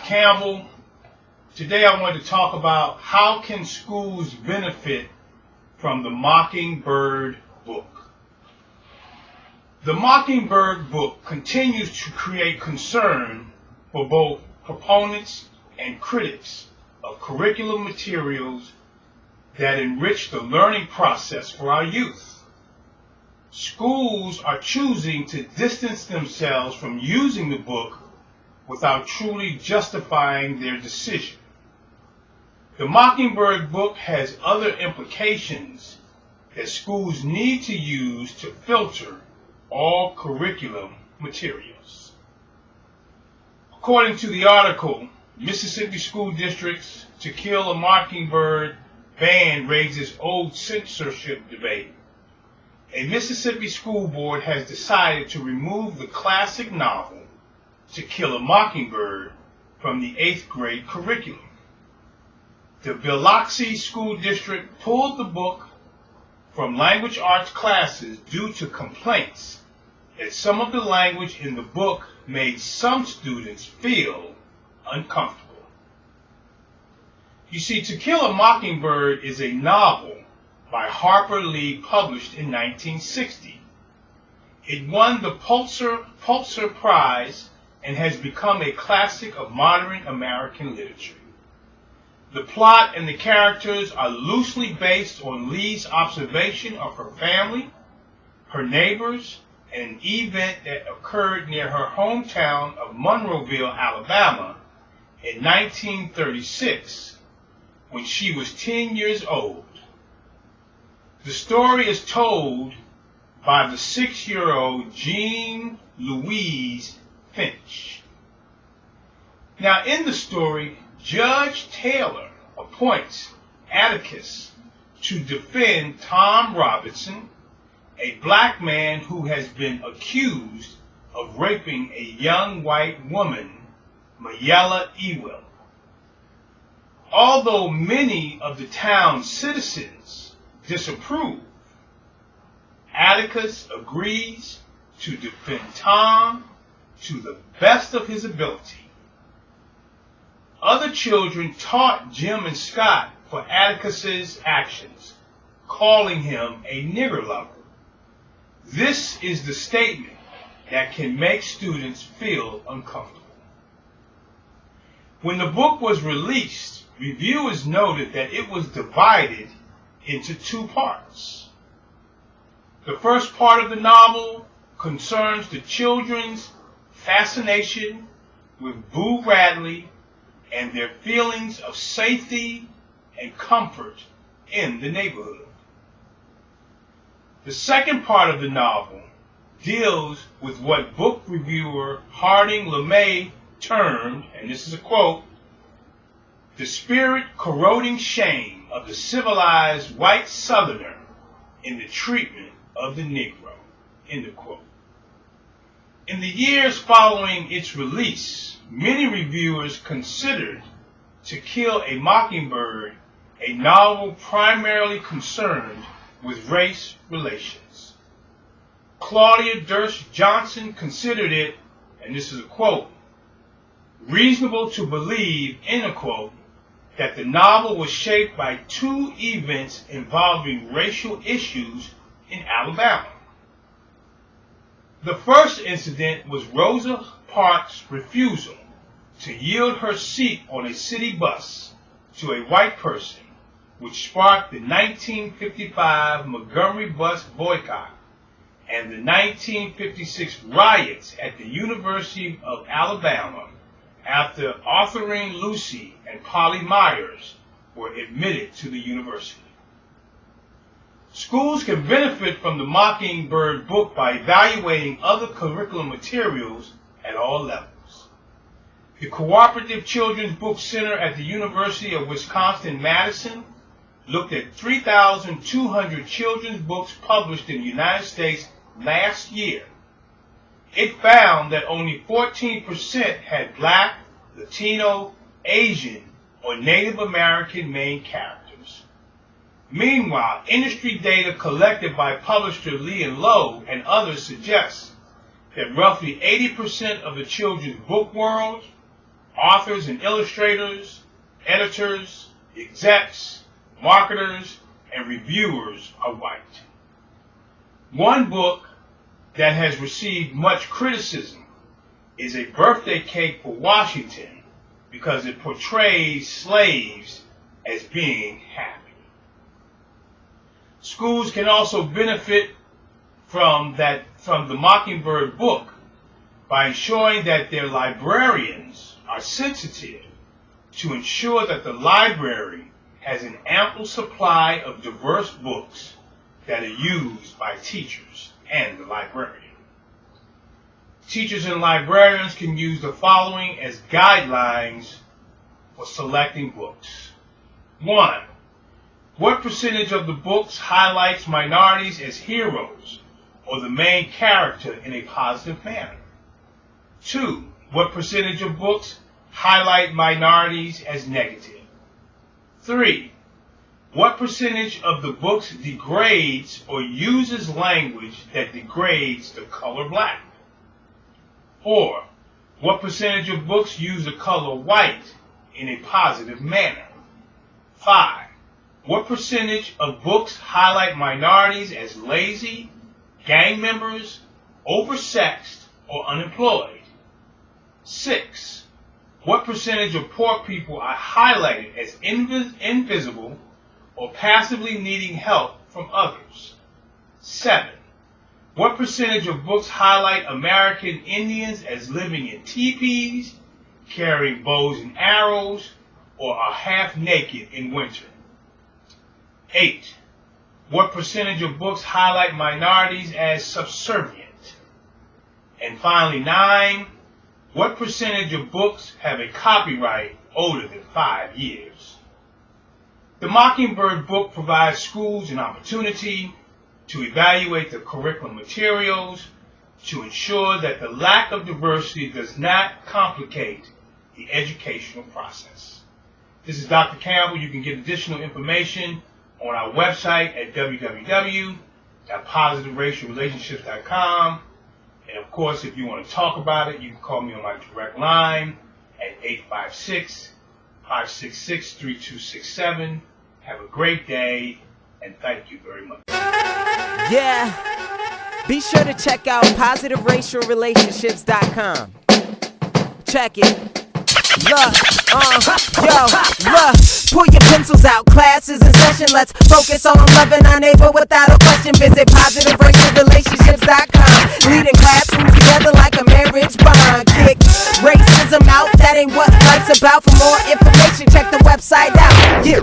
Campbell. Today I want to talk about how can schools benefit from the Mockingbird book. The Mockingbird book continues to create concern for both proponents and critics of curriculum materials that enrich the learning process for our youth. Schools are choosing to distance themselves from using the book without truly justifying their decision. The Mockingbird book has other implications that schools need to use to filter all curriculum materials. According to the article, Mississippi School District's To Kill a Mockingbird ban raises old censorship debate. A Mississippi school board has decided to remove the classic novel To Kill a Mockingbird from the 8th grade curriculum. The Biloxi School District pulled the book from language arts classes due to complaints that some of the language in the book made some students feel uncomfortable. You see, To Kill a Mockingbird is a novel by Harper Lee published in 1960. It won the Pulitzer Prize and has become a classic of modern American literature. The plot and the characters are loosely based on Lee's observation of her family, her neighbors, and an event that occurred near her hometown of Monroeville, Alabama in 1936 when she was 10 years old. The story is told by the 6-year-old Jean Louise Finch. Now, in the story, Judge Taylor appoints Atticus to defend Tom Robinson, a black man who has been accused of raping a young white woman, Mayella Ewell. Although many of the town's citizens disapprove, Atticus agrees to defend Tom to the best of his ability. Other children taunt Jim and Scott for Atticus's actions, calling him a nigger lover. This is the statement that can make students feel uncomfortable. When the book was released, reviewers noted that it was divided into 2 parts. The first part of the novel concerns the children's fascination with Boo Radley and their feelings of safety and comfort in the neighborhood. The second part of the novel deals with what book reviewer Harding LeMay termed, and this is a quote, "the spirit-corroding shame of the civilized white Southerner in the treatment of the Negro," end of quote. In the years following its release, many reviewers considered To Kill a Mockingbird a novel primarily concerned with race relations. Claudia Durst Johnson considered it, and this is a quote, "reasonable to believe," end of quote, that the novel was shaped by 2 events involving racial issues in Alabama. The first incident was Rosa Parks' refusal to yield her seat on a city bus to a white person, which sparked the 1955 Montgomery bus boycott and the 1956 riots at the University of Alabama after Autherine Lucy and Polly Myers were admitted to the university. Schools can benefit from the Mockingbird book by evaluating other curriculum materials at all levels. The Cooperative Children's Book Center at the University of Wisconsin-Madison looked at 3,200 children's books published in the United States last year. It found that only 14% had Black, Latino, Asian, or Native American main characters. Meanwhile, industry data collected by publisher Lee and Low and others suggests that roughly 80% of the children's book world authors and illustrators, editors, execs, marketers, and reviewers are white. One book that has received much criticism is A Birthday Cake for Washington because it portrays slaves as being happy. Schools can also benefit from the Mockingbird book by ensuring that their librarians are sensitive to ensure that the library has an ample supply of diverse books that are used by teachers and the librarian. Teachers and librarians can use the following as guidelines for selecting books. 1. What percentage of the books highlights minorities as heroes or the main character in a positive manner? 2. What percentage of books highlight minorities as negative? 3. What percentage of the books degrades or uses language that degrades the color black? 4. What percentage of books use the color white in a positive manner? 5. What percentage of books highlight minorities as lazy, gang members, oversexed, or unemployed? 6. What percentage of poor people are highlighted as invisible or passively needing help from others? 7. What percentage of books highlight American Indians as living in teepees, carrying bows and arrows, or are half naked in winter? 8. What percentage of books highlight minorities as subservient? And finally, 9. What percentage of books have a copyright older than 5 years? The Mockingbird book provides schools an opportunity to evaluate the curriculum materials to ensure that the lack of diversity does not complicate the educational process. This is Dr. Campbell. You can get additional information on our website at www.positiveracialrelationships.com. And of course, if you want to talk about it, you can call me on my direct line at 856-566-3267. Have a great day, and thank you very much. Yeah, be sure to check out positiveracialrelationships.com. Check it. Look, pull your pencils out, class is in session. Let's focus on loving our neighbor without a question. Visit positiveracialrelationships.com. Leading classrooms together like a marriage bond. Kick racism out, that ain't what life's about. For more information, check the website out. Yeah.